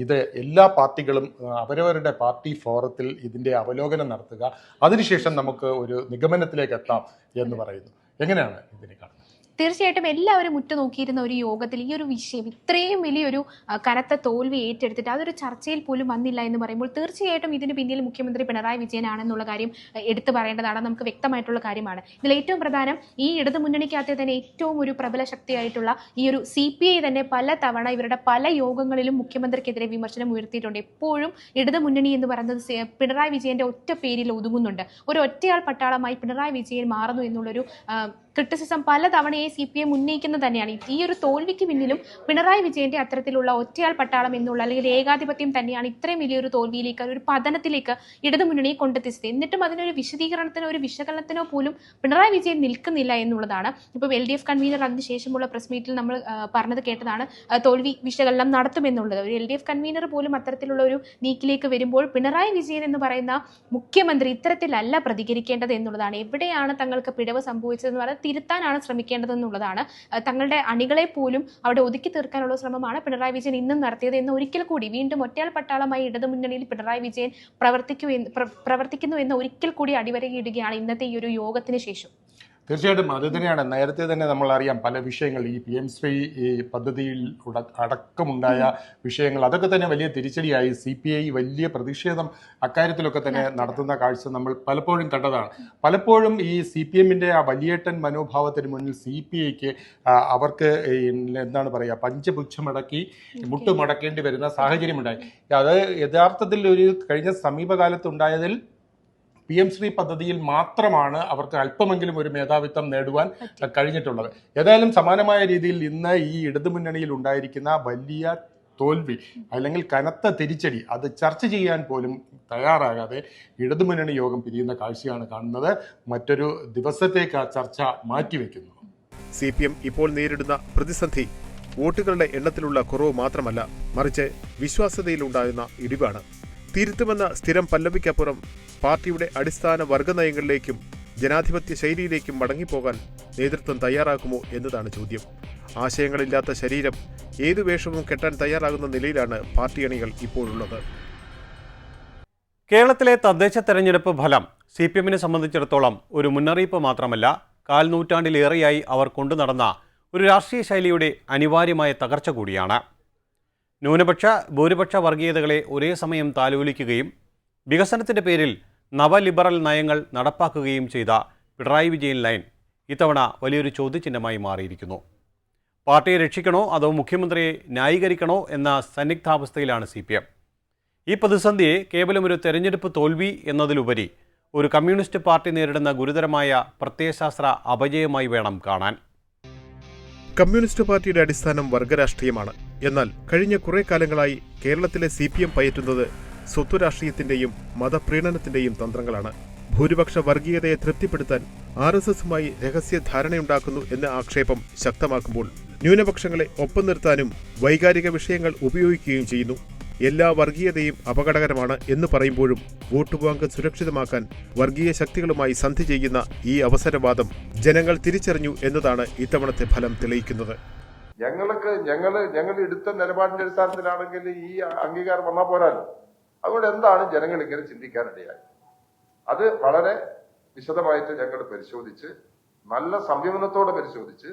ഇത് എല്ലാ പാർട്ടികളും അവരവരുടെ പാർട്ടി ഫോറത്തിൽ ഇതിന്റെ അവലോകനം നടത്തുക, അതിനുശേഷം നമുക്ക് ഒരു നിഗമനത്തിലേക്ക് എത്താം എന്ന് പറയുന്നു. എങ്ങനെയാണ് ഇതിനെ കാണുന്നത്? തീർച്ചയായിട്ടും എല്ലാവരും ഉറ്റുനോക്കിയിരുന്ന ഒരു യോഗത്തിൽ ഈ ഒരു വിഷയം ഇത്രയും വലിയൊരു കനത്ത തോൽവി ഏറ്റെടുത്തിട്ട് അതൊരു ചർച്ചയിൽ പോലും വന്നില്ല എന്ന് പറയുമ്പോൾ തീർച്ചയായിട്ടും ഇതിന് പിന്നിൽ മുഖ്യമന്ത്രി പിണറായി വിജയനാണെന്നുള്ള കാര്യം എടുത്തു പറയേണ്ടതാണ്. നമുക്ക് വ്യക്തമായിട്ടുള്ള കാര്യമാണ്. ഇതിൽ ഏറ്റവും പ്രധാനം ഈ ഇടതു മുന്നണിക്കകത്തെ തന്നെ ഏറ്റവും ഒരു പ്രബല ശക്തിയായിട്ടുള്ള ഈ ഒരു CPI തന്നെ പല തവണ ഇവരുടെ പല യോഗങ്ങളിലും മുഖ്യമന്ത്രിക്കെതിരെ വിമർശനം ഉയർത്തിയിട്ടുണ്ട്. എപ്പോഴും ഇടതു മുന്നണി എന്ന് പറയുന്നത് പിണറായി വിജയന്റെ ഒറ്റ പേരിൽ ഒതുങ്ങുന്നുണ്ട്. ഒരു ഒറ്റയാൾ പട്ടാളമായി പിണറായി വിജയൻ മാറുന്നു എന്നുള്ളൊരു ക്രിറ്റിസിസം പല തവണയെ CPM ഉന്നയിക്കുന്നത് തന്നെയാണ്. ഈ ഒരു തോൽവിക്ക് പിന്നിലും പിണറായി വിജയന്റെ അത്തരത്തിലുള്ള ഒറ്റയാൾ പട്ടാളം എന്നുള്ള അല്ലെങ്കിൽ ഏകാധിപത്യം തന്നെയാണ് ഇത്രയും വലിയൊരു തോൽവിയിലേക്ക്, ഒരു പതനത്തിലേക്ക് ഇടതുമുന്നണിയെ കൊണ്ടെത്തിച്ചത്. എന്നിട്ടും അതിനൊരു വിശദീകരണത്തിനോ ഒരു വിശകലനത്തിനോ പോലും പിണറായി വിജയൻ നിൽക്കുന്നില്ല എന്നുള്ളതാണ്. ഇപ്പോൾ LDF കൺവീനർ അതിനുശേഷമുള്ള പ്രസ് മീറ്റിൽ നമ്മൾ പറഞ്ഞത് കേട്ടതാണ്, തോൽവി വിശകലനം നടത്തുമെന്നുള്ളത്. ഒരു LDF കൺവീനർ പോലും അത്തരത്തിലുള്ള ഒരു നീക്കിലേക്ക് വരുമ്പോൾ പിണറായി വിജയൻ എന്ന് പറയുന്ന മുഖ്യമന്ത്രി ഇത്തരത്തിലല്ല പ്രതികരിക്കേണ്ടത് എന്നുള്ളതാണ്. എവിടെയാണ് തങ്ങൾക്ക് പിഴവ് സംഭവിച്ചതെന്ന് പറഞ്ഞാൽ തിരുത്താനാണ് ശ്രമിക്കേണ്ടതെന്നുള്ളതാണ്. തങ്ങളുടെ അണികളെ പോലും അവിടെ ഒതുക്കി തീർക്കാനുള്ള ശ്രമമാണ് പിണറായി വിജയൻ ഇന്നും നടത്തിയത് എന്ന് ഒരിക്കൽ കൂടി വീണ്ടും ഒറ്റയാൾ പട്ടാളമായി ഇടതുമുന്നണിയിൽ പിണറായി വിജയൻ പ്രവർത്തിക്കുന്നു എന്ന് ഒരിക്കൽ കൂടി അടിവരയിടുകയാണ് ഇന്നത്തെ ഈ ഒരു യോഗത്തിന് ശേഷം. തീർച്ചയായിട്ടും അത് തന്നെയാണ്. നേരത്തെ തന്നെ നമ്മൾ അറിയാം പല വിഷയങ്ങൾ ഈ PM ശ്രീ പദ്ധതിയിൽ അടക്കമുണ്ടായ വിഷയങ്ങൾ, അതൊക്കെ തന്നെ വലിയ തിരിച്ചടിയായി. CPI വലിയ പ്രതിഷേധം അക്കാര്യത്തിലൊക്കെ തന്നെ നടത്തുന്ന കാഴ്ച നമ്മൾ പലപ്പോഴും കണ്ടതാണ്. പലപ്പോഴും ഈ CPMന്റെ ആ വലിയേട്ടൻ മനോഭാവത്തിന് മുന്നിൽ CPIക്ക് അവർക്ക് എന്താണ് പറയുക, പഞ്ചപുച്ഛമടക്കി മുട്ടുമടക്കേണ്ടി വരുന്ന സാഹചര്യമുണ്ടായി. അത് യഥാർത്ഥത്തിൽ ഒരു കഴിഞ്ഞ സമീപകാലത്തുണ്ടായതിൽ PM ശ്രീ പദ്ധതിയിൽ മാത്രമാണ് അവർക്ക് അല്പമെങ്കിലും ഒരു മേധാവിത്വം നേടുവാൻ കഴിഞ്ഞിട്ടുള്ളത്. ഏതായാലും സമാനമായ രീതിയിൽ ഇന്ന് ഈ ഇടതുമുന്നണിയിൽ ഉണ്ടായിരിക്കുന്ന വലിയ തോൽവി അല്ലെങ്കിൽ കനത്ത തിരിച്ചടി അത് ചർച്ച ചെയ്യാൻ പോലും തയ്യാറാകാതെ ഇടതുമുന്നണി യോഗം പിരിയുന്ന കാഴ്ചയാണ് കാണുന്നത്. മറ്റൊരു ദിവസത്തേക്ക് ആ ചർച്ച മാറ്റിവെക്കുന്നു. CPM ഇപ്പോൾ നേരിടുന്ന പ്രതിസന്ധി വോട്ടുകളുടെ എണ്ണത്തിലുള്ള കുറവ് മാത്രമല്ല, മറിച്ച് വിശ്വാസ്യതയിലുണ്ടാകുന്ന ഇടിവാണ്. തിരുത്തുമെന്ന സ്ഥിരം പല്ലവിക്കപ്പുറം പാർട്ടിയുടെ അടിസ്ഥാന വർഗനയങ്ങളിലേക്കും ജനാധിപത്യ ശൈലിയിലേക്കും മടങ്ങിപ്പോകാൻ നേതൃത്വം തയ്യാറാകുമോ എന്നതാണ് ചോദ്യം. ആശയങ്ങളില്ലാത്ത ശരീരം ഏതു വേഷവും കെട്ടാൻ തയ്യാറാകുന്ന നിലയിലാണ് പാർട്ടി അണികൾ ഇപ്പോഴുള്ളത്. കേരളത്തിലെ തദ്ദേശ തെരഞ്ഞെടുപ്പ് ഫലം CPMനെ സംബന്ധിച്ചിടത്തോളം ഒരു മുന്നറിയിപ്പ് മാത്രമല്ല, കാൽനൂറ്റാണ്ടിലേറെയായി അവർ കൊണ്ടുനടന്ന ഒരു രാഷ്ട്രീയ ശൈലിയുടെ അനിവാര്യമായ തകർച്ച കൂടിയാണ്. ന്യൂനപക്ഷ ഭൂരിപക്ഷ വർഗീയതകളെ ഒരേ സമയം താലോലിക്കുകയും വികസനത്തിൻ്റെ പേരിൽ നവലിബറൽ നയങ്ങൾ നടപ്പാക്കുകയും ചെയ്ത പിണറായി വിജയൻ ലൈൻ ഇത്തവണ വലിയൊരു ചോദ്യചിഹ്നമായി മാറിയിരിക്കുന്നു. പാർട്ടിയെ രക്ഷിക്കണോ അതോ മുഖ്യമന്ത്രിയെ ന്യായീകരിക്കണോ എന്ന സന്നിഗ്ധാവസ്ഥയിലാണ് CPM. ഈ പ്രതിസന്ധിയെ കേവലം ഒരു തെരഞ്ഞെടുപ്പ് തോൽവി എന്നതിലുപരി ഒരു കമ്മ്യൂണിസ്റ്റ് പാർട്ടി നേരിടുന്ന ഗുരുതരമായ പ്രത്യയശാസ്ത്ര അപജയമായി വേണം കാണാൻ. കമ്മ്യൂണിസ്റ്റ് പാർട്ടിയുടെ അടിസ്ഥാനം വർഗരാഷ്ട്രീയമാണ്. എന്നാൽ കഴിഞ്ഞ കുറെ കാലങ്ങളായി കേരളത്തിലെ CPM പയറ്റുന്നത് സ്വത്വരാഷ്ട്രീയത്തിന്റെയും മതപ്രീണനത്തിന്റെയും തന്ത്രങ്ങളാണ്. ഭൂരിപക്ഷ വർഗീയതയെ തൃപ്തിപ്പെടുത്താൻ RSSുമായി രഹസ്യ ധാരണയുണ്ടാക്കുന്നു എന്ന ആക്ഷേപം ശക്തമാക്കുമ്പോൾ ന്യൂനപക്ഷങ്ങളെ ഒപ്പം നിർത്താനും വൈകാരിക വിഷയങ്ങൾ ഉപയോഗിക്കുകയും ചെയ്യുന്നു. എല്ലാ വർഗീയതയും അപകടകരമാണ് എന്ന് പറയുമ്പോഴും വോട്ട് ബാങ്ക് സുരക്ഷിതമാക്കാൻ വർഗീയ ശക്തികളുമായി സന്ധി ചെയ്യുന്ന ഈ അവസരവാദം ജനങ്ങൾ തിരിച്ചറിഞ്ഞു എന്നതാണ് ഇത്തവണത്തെ ഫലം തെളിയിക്കുന്നത്. ഞങ്ങൾ എടുത്ത നിലപാടിന്റെ അടിസ്ഥാനത്തിലാണെങ്കിൽ ഈ അംഗീകാരം വന്നാൽ പോരാല്ലോ. അതുകൊണ്ട് എന്താണ് ജനങ്ങൾ ഇങ്ങനെ ചിന്തിക്കാനിടയായി? അത് വളരെ വിശദമായിട്ട് ഞങ്ങൾ പരിശോധിച്ച് നല്ല സംയമനത്തോടെ പരിശോധിച്ച്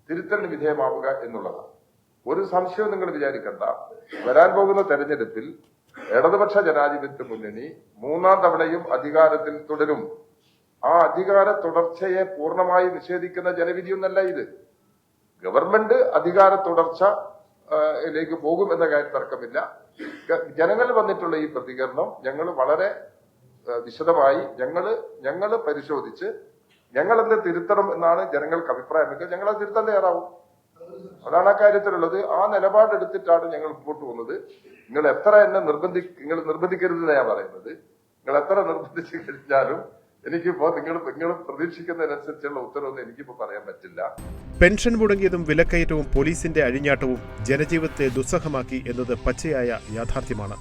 തിരുത്തലിന് വിധേയമാവുക എന്നുള്ളതാണ്. ഒരു സംശയവും നിങ്ങൾ വിചാരിക്കണ്ട. വരാൻ പോകുന്ന തെരഞ്ഞെടുപ്പിൽ ഇടതുപക്ഷ ജനാധിപത്യ മുന്നണി 3ാം തവണയും അധികാരത്തിൽ തുടരും. ആ അധികാര തുടർച്ചയെ പൂർണ്ണമായി നിഷേധിക്കുന്ന ജനവിധിയൊന്നല്ല ഇത്. ഗവൺമെന്റ് അധികാര തുടർച്ചയിലേക്ക് പോകും എന്ന കാര്യം തർക്കമില്ല. ജനങ്ങൾ വന്നിട്ടുള്ള ഈ പ്രതികരണം ഞങ്ങൾ വളരെ വിശദമായി ഞങ്ങൾ പരിശോധിച്ച് ഞങ്ങൾ എന്ത് തിരുത്തണം എന്നാണ് ജനങ്ങൾക്ക് അഭിപ്രായമെങ്കിൽ ഞങ്ങൾ അത് തിരുത്താൻ തയ്യാറാവും. അതാണ് ആ കാര്യത്തിലുള്ളത്. ആ നിലപാടെടുത്തിട്ടാണ് ഞങ്ങൾ മുമ്പോട്ട് പോകുന്നത്. നിങ്ങൾ എത്ര എന്നെ നിർബന്ധിക്കരുതെന്ന് ഞാൻ പറയുന്നത്. നിങ്ങൾ എത്ര നിർബന്ധിച്ചു കഴിഞ്ഞാലും എനിക്കിപ്പോ നിങ്ങൾ പ്രതീക്ഷിക്കുന്നതിനനുസരിച്ചുള്ള ഉത്തരവൊന്നും എനിക്കിപ്പോ പറയാൻ പറ്റില്ല. പെൻഷൻ മുടങ്ങിയതും വിലക്കയറ്റവും പോലീസിന്റെ അഴിഞ്ഞാട്ടവും ജനജീവിതത്തെ ദുസ്സഹമാക്കി എന്നത് പച്ചയായ യാഥാർത്ഥ്യമാണ്.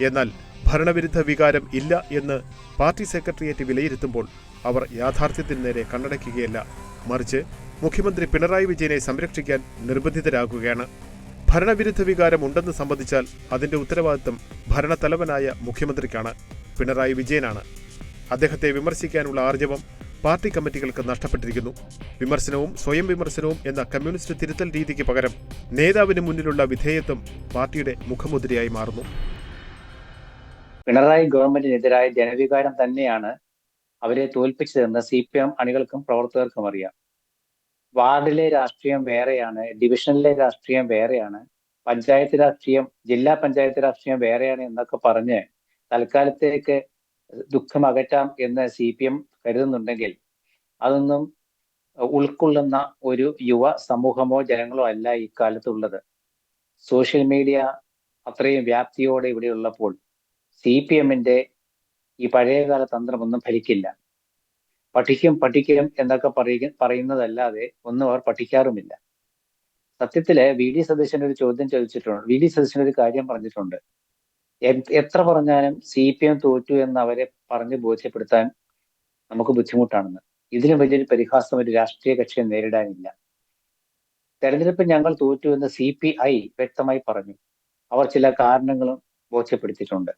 എന്നാൽ ഭരണവിരുദ്ധ വികാരം ഇല്ല എന്ന് പാർട്ടി സെക്രട്ടേറിയറ്റ് വിലയിരുത്തുമ്പോൾ അവർ യാഥാർത്ഥ്യത്തിന് നേരെ കണ്ണടയ്ക്കുകയല്ല, മറിച്ച് മുഖ്യമന്ത്രി പിണറായി വിജയനെ സംരക്ഷിക്കാൻ നിർബന്ധിതരാകുകയാണ്. ഭരണവിരുദ്ധ വികാരം ഉണ്ടെന്ന് സംബന്ധിച്ചാൽ അതിന്റെ ഉത്തരവാദിത്തം ഭരണത്തലവനായ മുഖ്യമന്ത്രിക്കാണ്, പിണറായി വിജയനാണ്. അദ്ദേഹത്തെ വിമർശിക്കാനുള്ള ആർജവം പാർട്ടി കമ്മിറ്റികൾക്ക് നഷ്ടപ്പെട്ടിരിക്കുന്നു. വിമർശനവും സ്വയം വിമർശനവും എന്ന കമ്മ്യൂണിസ്റ്റ് തിരുത്തൽ രീതിക്ക് പകരം നേതാവിന് മുന്നിലുള്ള വിധേയത്വം പാർട്ടിയുടെ മുഖമുദ്രയായി മാറുന്നു. പിണറായി ഗവൺമെന്റിനെതിരായ ജനവികാരം തന്നെയാണ് അവരെ തോൽപ്പിച്ചതെന്ന് CPM അണികൾക്കും പ്രവർത്തകർക്കും അറിയാം. വാർഡിലെ രാഷ്ട്രീയം വേറെയാണ്, ഡിവിഷനിലെ രാഷ്ട്രീയം വേറെയാണ്, പഞ്ചായത്ത് രാഷ്ട്രീയം, ജില്ലാ പഞ്ചായത്ത് രാഷ്ട്രീയം വേറെയാണ് എന്നൊക്കെ പറഞ്ഞ് തൽക്കാലത്തേക്ക് ദുഃഖം അകറ്റാം എന്ന് CPM കരുതുന്നുണ്ടെങ്കിൽ അതൊന്നും ഉൾക്കൊള്ളുന്ന ഒരു യുവ സമൂഹമോ ജനങ്ങളോ അല്ല ഇക്കാലത്തുള്ളത്. സോഷ്യൽ മീഡിയ അത്രയും വ്യാപ്തിയോടെ ഇവിടെയുള്ളപ്പോൾ CPMന്റെ ഈ പഴയകാല തന്ത്രമൊന്നും ഫലിക്കില്ല. പഠിക്കും എന്നൊക്കെ പറയുന്നതല്ലാതെ ഒന്നും അവർ പഠിക്കാറുമില്ല. സത്യത്തില് VD സതീശൻ ഒരു ചോദ്യം ചോദിച്ചിട്ടുണ്ട്, VD സതീശൻ ഒരു കാര്യം പറഞ്ഞിട്ടുണ്ട്. എത്ര പറഞ്ഞാലും CPM തോറ്റു എന്ന് അവരെ പറഞ്ഞ് ബോധ്യപ്പെടുത്താൻ നമുക്ക് ബുദ്ധിമുട്ടാണെന്ന്. ഇതിലും വലിയൊരു പരിഹാസം ഒരു രാഷ്ട്രീയ കക്ഷിയെ നേരിടാനില്ല. തെരഞ്ഞെടുപ്പ് ഞങ്ങൾ തോറ്റു എന്ന് CPI വ്യക്തമായി പറഞ്ഞു. അവർ ചില കാരണങ്ങളും ബോധ്യപ്പെടുത്തിയിട്ടുണ്ട്.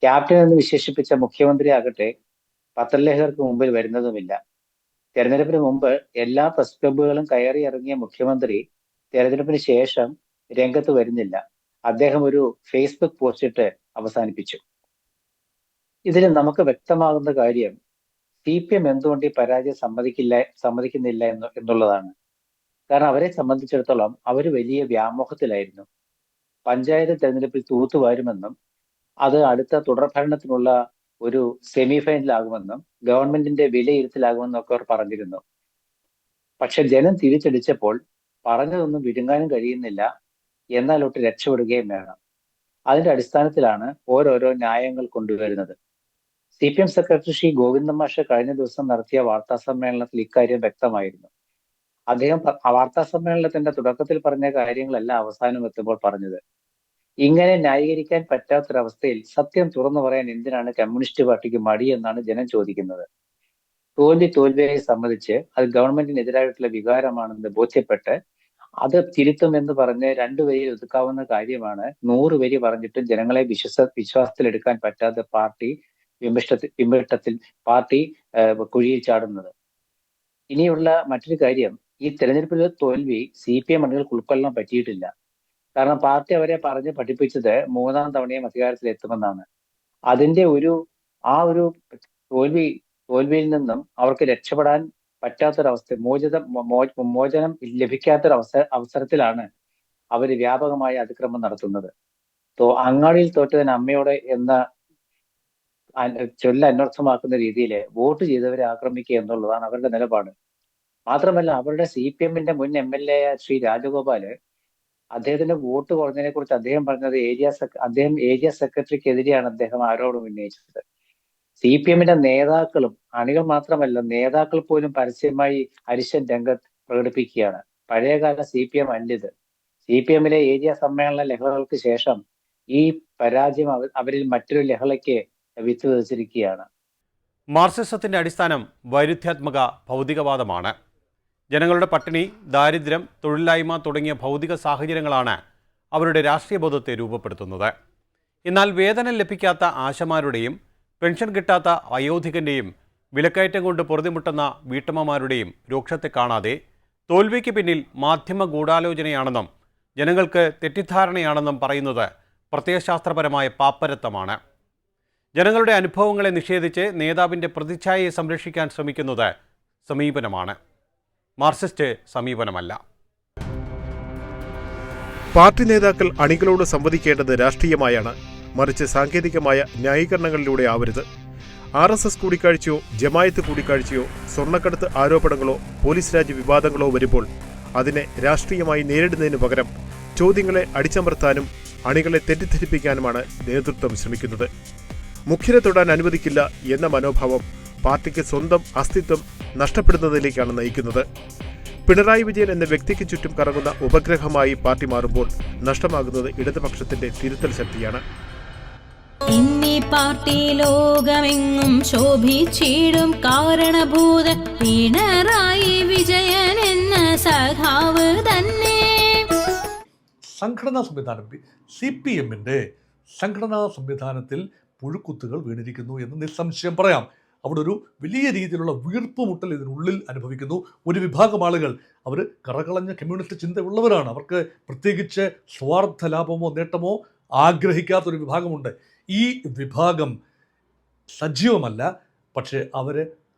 ക്യാപ്റ്റൻ എന്ന് വിശേഷിപ്പിച്ച മുഖ്യമന്ത്രി ആകട്ടെ പത്രലേഖകർക്ക് മുമ്പിൽ വരുന്നതുമില്ല. തെരഞ്ഞെടുപ്പിന് മുമ്പ് എല്ലാ പ്രസ് ക്ലബ്ബുകളും കയറി ഇറങ്ങിയ മുഖ്യമന്ത്രി തെരഞ്ഞെടുപ്പിന് ശേഷം രംഗത്ത് വരുന്നില്ല. അദ്ദേഹം ഒരു ഫേസ്ബുക്ക് പോസ്റ്റിട്ട് അവസാനിപ്പിച്ചു. ഇതിൽ നമുക്ക് വ്യക്തമാകുന്ന കാര്യം CPM എന്തുകൊണ്ട് ഈ പരാജയം സമ്മതിക്കുന്നില്ല എന്നുള്ളതാണ്. കാരണം അവരെ സംബന്ധിച്ചിടത്തോളം അവർ വലിയ വ്യാമോഹത്തിലായിരുന്നു. പഞ്ചായത്ത് തെരഞ്ഞെടുപ്പിൽ തൂത്തുവാരുമെന്നും അത് അടുത്ത തുടർഭരണത്തിനുള്ള ഒരു സെമി ഫൈനലാകുമെന്നും ഗവൺമെന്റിന്റെ വിലയിരുത്തലാകുമെന്നും ഒക്കെ അവർ പറഞ്ഞിരുന്നു. പക്ഷെ ജനം തിരിച്ചടിച്ചപ്പോൾ പറഞ്ഞതൊന്നും വിഴുങ്ങാനും കഴിയുന്നില്ല, എന്നാലൊട്ട് രക്ഷപ്പെടുകയും വേണം. അതിന്റെ അടിസ്ഥാനത്തിലാണ് ഓരോരോ ന്യായങ്ങൾ കൊണ്ടുവരുന്നത്. CPM സെക്രട്ടറി ശ്രീ ഗോവിന്ദൻ മാഷ് കഴിഞ്ഞ ദിവസം നടത്തിയ വാർത്താ സമ്മേളനത്തിൽ ഇക്കാര്യം വ്യക്തമായിരുന്നു. അദ്ദേഹം വാർത്താ സമ്മേളനത്തിന്റെ തുടക്കത്തിൽ പറഞ്ഞ കാര്യങ്ങളല്ല അവസാനം എത്തുമ്പോൾ പറഞ്ഞത്. ഇങ്ങനെ ന്യായീകരിക്കാൻ പറ്റാത്തൊരവസ്ഥയിൽ സത്യം തുറന്നു പറയാൻ എന്തിനാണ് കമ്മ്യൂണിസ്റ്റ് പാർട്ടിക്ക് മടി എന്നാണ് ജനം ചോദിക്കുന്നത്. തോൽവിയെ സംബന്ധിച്ച് അത് ഗവൺമെന്റിനെതിരായിട്ടുള്ള വികാരമാണെന്ന് ബോധ്യപ്പെട്ട് അത് തിരുത്തുമെന്ന് പറഞ്ഞ് 2 വരിയിൽ ഒതുക്കാവുന്ന കാര്യമാണ് 100 വരി പറഞ്ഞിട്ടും ജനങ്ങളെ വിശ്വാസത്തിലെടുക്കാൻ പറ്റാതെ പാർട്ടി പിമ്പിട്ടത്തിൽ പാർട്ടി കുഴിയിൽ ചാടുന്നത്. ഇനിയുള്ള മറ്റൊരു കാര്യം, ഈ തെരഞ്ഞെടുപ്പിലെ തോൽവി CPM അണികൾക്ക് ഉൾക്കൊള്ളാൻ പറ്റിയിട്ടില്ല. കാരണം പാർട്ടി അവരെ പറഞ്ഞ് പഠിപ്പിച്ചത് 3ാം തവണയും അധികാരത്തിൽ എത്തുമെന്നാണ്. അതിന്റെ ഒരു തോൽവിയിൽ നിന്നും അവർക്ക് രക്ഷപ്പെടാൻ പറ്റാത്തൊരവസ്ഥ, മോചനം അവസരത്തിലാണ് അവർ വ്യാപകമായ അതിക്രമം നടത്തുന്നത്. അങ്ങാടിയിൽ തോറ്റതിന് അമ്മയോടെ എന്ന ചൊല്ല അന്വർത്ഥമാക്കുന്ന രീതിയിൽ വോട്ട് ചെയ്തവരെ ആക്രമിക്കുക എന്നുള്ളതാണ് അവരുടെ നിലപാട്. മാത്രമല്ല അവരുടെ CPMന്റെ മുൻ MLA ശ്രീ രാജഗോപാല് അദ്ദേഹത്തിന്റെ വോട്ട് കുറഞ്ഞതിനെ കുറിച്ച് അദ്ദേഹം പറഞ്ഞത് ഏരിയ സെക്രട്ടറിക്കെതിരെയാണ് അദ്ദേഹം ആരോപണം ഉന്നയിച്ചത്. CPMന്റെ നേതാക്കളും അണികൾ മാത്രമല്ല നേതാക്കൾ പോലും പരസ്യമായി അരിശൻ രംഗത്ത് പ്രകടിപ്പിക്കുകയാണ്. പഴയകാല CPM അല്ലിത്. CPMലെ ഏരിയ സമ്മേളന ലഹളകൾക്ക് ശേഷം ഈ പരാജയം അവരിൽ മറ്റൊരു ലഹളയ്ക്ക് വിത്ത് വിതച്ചിരിക്കുകയാണ്. മാർക്സിസത്തിന്റെ അടിസ്ഥാനം വൈരുദ്ധ്യാത്മക ഭൗതികവാദമാണ്. ജനങ്ങളുടെ പട്ടിണി, ദാരിദ്ര്യം, തൊഴിലില്ലായ്മ തുടങ്ങിയ ഭൗതിക സാഹചര്യങ്ങളാണ് അവരുടെ രാഷ്ട്രീയ ബോധത്തെ രൂപപ്പെടുത്തുന്നത്. എന്നാൽ വേതനം ലഭിക്കാത്ത ആശമാരുടെയും പെൻഷൻ കിട്ടാത്ത വയോധികൻ്റെയും വിലക്കയറ്റം കൊണ്ട് പൊറുതിമുട്ടുന്ന വീട്ടമ്മമാരുടെയും രോക്ഷത്തെ കാണാതെ തോൽവിക്ക് പിന്നിൽ മാധ്യമ ഗൂഢാലോചനയാണെന്നും ജനങ്ങൾക്ക് തെറ്റിദ്ധാരണയാണെന്നും പറയുന്നത് പ്രത്യയശാസ്ത്രപരമായ പാപ്പരത്തമാണ്. ജനങ്ങളുടെ അനുഭവങ്ങളെ നിഷേധിച്ച് നേതാവിൻ്റെ പ്രതിച്ഛായയെ സംരക്ഷിക്കാൻ ശ്രമിക്കുന്നത് സമീപനമാണ്, മാർക്സിസ്റ്റ് സമീപനമല്ല. പാർട്ടി നേതാക്കൾ അണികളോട് സംവദിക്കേണ്ടത് രാഷ്ട്രീയമായാണ്, മറിച്ച് സാങ്കേതികമായ ന്യായീകരണങ്ങളിലൂടെ ആവരുത്. RSS കൂടിക്കാഴ്ചയോ ജമായത്ത് കൂടിക്കാഴ്ചയോ സ്വർണ്ണക്കടത്ത് ആരോപണങ്ങളോ പോലീസ് രാജ് വിവാദങ്ങളോ വരുമ്പോൾ അതിനെ രാഷ്ട്രീയമായി നേരിടുന്നതിനു പകരം ചോദ്യങ്ങളെ അടിച്ചമർത്താനും അണികളെ തെറ്റിദ്ധരിപ്പിക്കാനുമാണ് നേതൃത്വം ശ്രമിക്കുന്നത്. മുഖ്യനെ തൊടാൻ അനുവദിക്കില്ല എന്ന മനോഭാവം പാർട്ടിക്ക് സ്വന്തം അസ്തിത്വം നഷ്ടപ്പെടുന്നതിലേക്കാണ് നയിക്കുന്നത്. പിണറായി വിജയൻ എന്ന വ്യക്തിക്ക് ചുറ്റും കറങ്ങുന്ന ഉപഗ്രഹമായി പാർട്ടി മാറുമ്പോൾ നഷ്ടമാകുന്നത് ഇടതുപക്ഷത്തിന്റെ തിരുത്തൽ ശക്തിയാണ്. ഇന്നീ പാർട്ടി ലോകമെങ്ങും ശോഭിച്ചിടും കാരണഭൂത പിണറായി വിജയൻ എന്ന സഖാവ് തന്നെ. സംഘടനാ സംവിധാനം CPM-ന്റെ സംഘടനാ സംവിധാനത്തിൽ പുഴുക്കുത്തുകൾ വീണിരിക്കുന്നു എന്ന് നിസ്സംശയം പറയാം. അവിടെ ഒരു വലിയ രീതിയിലുള്ള വീർപ്പുമുട്ടൽ ഇതിനുള്ളിൽ അനുഭവിക്കുന്നു. ഒരു വിഭാഗം ആളുകൾ അവർ കറകളഞ്ഞ കമ്മ്യൂണിസ്റ്റ് ചിന്തയുള്ളവരാണ്. അവർക്ക് പ്രത്യേകിച്ച് സ്വാർത്ഥ ലാഭമോ നേട്ടമോ ആഗ്രഹിക്കാത്തൊരു വിഭാഗമുണ്ട്. ഈ വിഭാഗം സജീവമല്ല, പക്ഷേ അവർ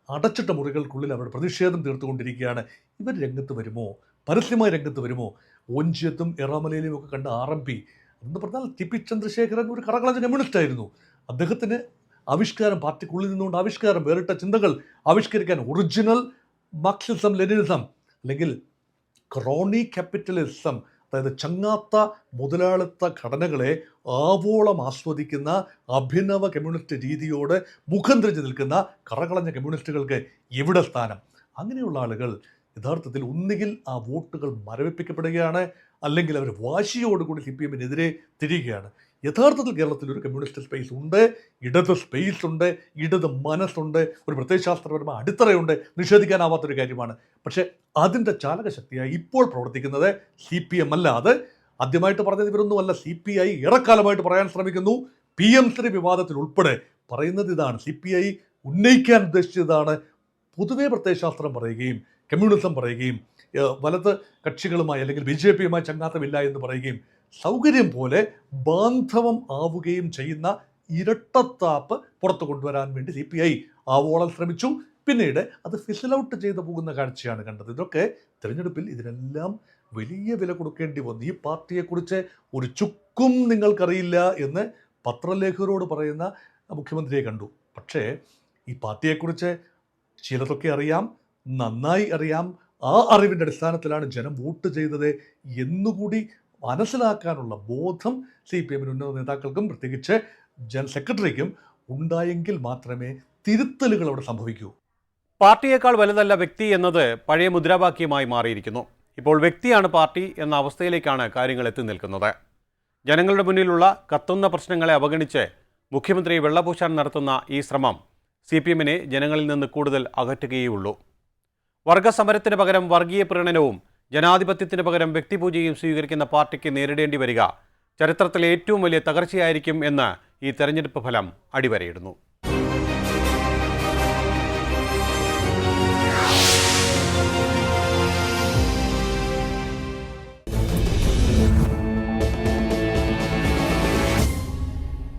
അടച്ചിട്ട മുറികൾക്കുള്ളിൽ അവർ പ്രതിഷേധം തീർത്തുകൊണ്ടിരിക്കുകയാണ്. ഇവർ രംഗത്ത് വരുമോ, പരസ്യമായ രംഗത്ത് വരുമോ? ഓഞ്ചിയത്തും എറാമലയിലും ഒക്കെ കണ്ട RMP എന്ന് പറഞ്ഞാൽ TP ചന്ദ്രശേഖരൻ ഒരു കറകളഞ്ഞ കമ്മ്യൂണിസ്റ്റ് ആയിരുന്നു. അദ്ദേഹത്തിന് ആവിഷ്കാരം, പാർട്ടിക്കുള്ളിൽ നിന്നുകൊണ്ട് ആവിഷ്കാരം, വേറിട്ട ചിന്തകൾ ആവിഷ്കരിക്കാൻ, ഒറിജിനൽ മാർക്സിസം ലെനിനിസം അല്ലെങ്കിൽ ക്രോണി ക്യാപിറ്റലിസം, അതായത് ചങ്ങാത്ത മുതലാളിത്ത ഘടനകളെ ആവോളം ആസ്വദിക്കുന്ന അഭിനവ കമ്മ്യൂണിസ്റ്റ് രീതിയോട് മുഖം തിരിഞ്ഞു നിൽക്കുന്ന കറകളഞ്ഞ കമ്മ്യൂണിസ്റ്റുകൾക്ക് എവിടെ സ്ഥാനം? അങ്ങനെയുള്ള ആളുകൾ യഥാർത്ഥത്തിൽ ഒന്നുകിൽ ആ വോട്ടുകൾ മരവിപ്പിക്കപ്പെടുകയാണ്, അല്ലെങ്കിൽ അവർ വാശിയോടുകൂടി CPM-നെതിരെ തിരിയുകയാണ്. യഥാർത്ഥത്തിൽ കേരളത്തിൽ ഒരു കമ്മ്യൂണിസ്റ്റ് സ്പേസ് ഉണ്ട്, ഇടത് സ്പേസ് ഉണ്ട്, ഇടത് മനസ്സുണ്ട്, ഒരു പ്രത്യയശാസ്ത്രപരമായ അടിത്തറയുണ്ട്, നിഷേധിക്കാനാവാത്തൊരു കാര്യമാണ്. പക്ഷേ അതിൻ്റെ ചാലകശക്തിയായി ഇപ്പോൾ പ്രവർത്തിക്കുന്നത് CPM അല്ല. അത് ആദ്യമായിട്ട് പറഞ്ഞത് ഇവരൊന്നുമല്ല. CPI ഏറെക്കാലമായിട്ട് പറയാൻ ശ്രമിക്കുന്നു. PM3 വിവാദത്തിൽ ഉൾപ്പെടെ പറയുന്നത് ഇതാണ്. CPI ഉന്നയിക്കാൻ ഉദ്ദേശിച്ചതാണ്. പൊതുവെ പ്രത്യയശാസ്ത്രം പറയുകയും കമ്മ്യൂണിസം പറയുകയും വലത് കക്ഷികളുമായി അല്ലെങ്കിൽ BJP-യുമായി ചങ്ങാത്തമില്ല എന്ന് പറയുകയും സൗകര്യം പോലെ ബാന്ധവം ആവുകയും ചെയ്യുന്ന ഇരട്ടത്താപ്പ് പുറത്തു കൊണ്ടുവരാൻ വേണ്ടി CPI ആവോളം ശ്രമിച്ചു. പിന്നീട് അത് ഫിസിൽ ഔട്ട് ചെയ്തു പോകുന്ന കാഴ്ചയാണ് കണ്ടത്. ഇതൊക്കെ തിരഞ്ഞെടുപ്പിൽ ഇതിനെല്ലാം വലിയ വില കൊടുക്കേണ്ടി വന്നു. ഈ പാർട്ടിയെക്കുറിച്ച് ഒരു ചുക്കും നിങ്ങൾക്കറിയില്ല എന്ന് പത്രലേഖകരോട് പറയുന്ന മുഖ്യമന്ത്രിയെ കണ്ടു. പക്ഷേ ഈ പാർട്ടിയെക്കുറിച്ച് ചിലതൊക്കെ അറിയാം, നന്നായി അറിയാം. ആ അറിവിൻ്റെ അടിസ്ഥാനത്തിലാണ് ജനം വോട്ട് ചെയ്തത് എന്നുകൂടി മനസ്സിലാക്കാനുള്ള ബോധം CPM-ന് ഉന്നത നേതാക്കൾക്കും പ്രത്യേകിച്ച് ജനറൽ സെക്രട്ടറിക്കും ഉണ്ടായെങ്കിൽ മാത്രമേ തിരുത്തലുകൾ അവിടെ സംഭവിക്കൂ. പാർട്ടിയേക്കാൾ വലുതല്ല വ്യക്തി എന്നത് പഴയ മുദ്രാവാക്യമായി മാറിയിരിക്കുന്നു. ഇപ്പോൾ വ്യക്തിയാണ് പാർട്ടി എന്ന അവസ്ഥയിലേക്കാണ് കാര്യങ്ങൾ എത്തി നിൽക്കുന്നത്. ജനങ്ങളുടെ മുന്നിലുള്ള കത്തുന്ന പ്രശ്നങ്ങളെ അവഗണിച്ച് മുഖ്യമന്ത്രി വെള്ളപൂശാൻ നടത്തുന്ന ഈ ശ്രമം CPM-നെ ജനങ്ങളിൽ നിന്ന് കൂടുതൽ അകറ്റുകയുള്ളൂ. വർഗസമരത്തിന് പകരം വർഗീയ പ്രീണനവും ജനാധിപത്യത്തിന് പകരം വ്യക്തിപൂജയും സ്വീകരിക്കുന്ന പാർട്ടിക്ക് നേരിടേണ്ടി വരിക ചരിത്രത്തിലെ ഏറ്റവും വലിയ തകർച്ചയായിരിക്കും എന്ന് ഈ തെരഞ്ഞെടുപ്പ് ഫലം അടിവരയിടുന്നു.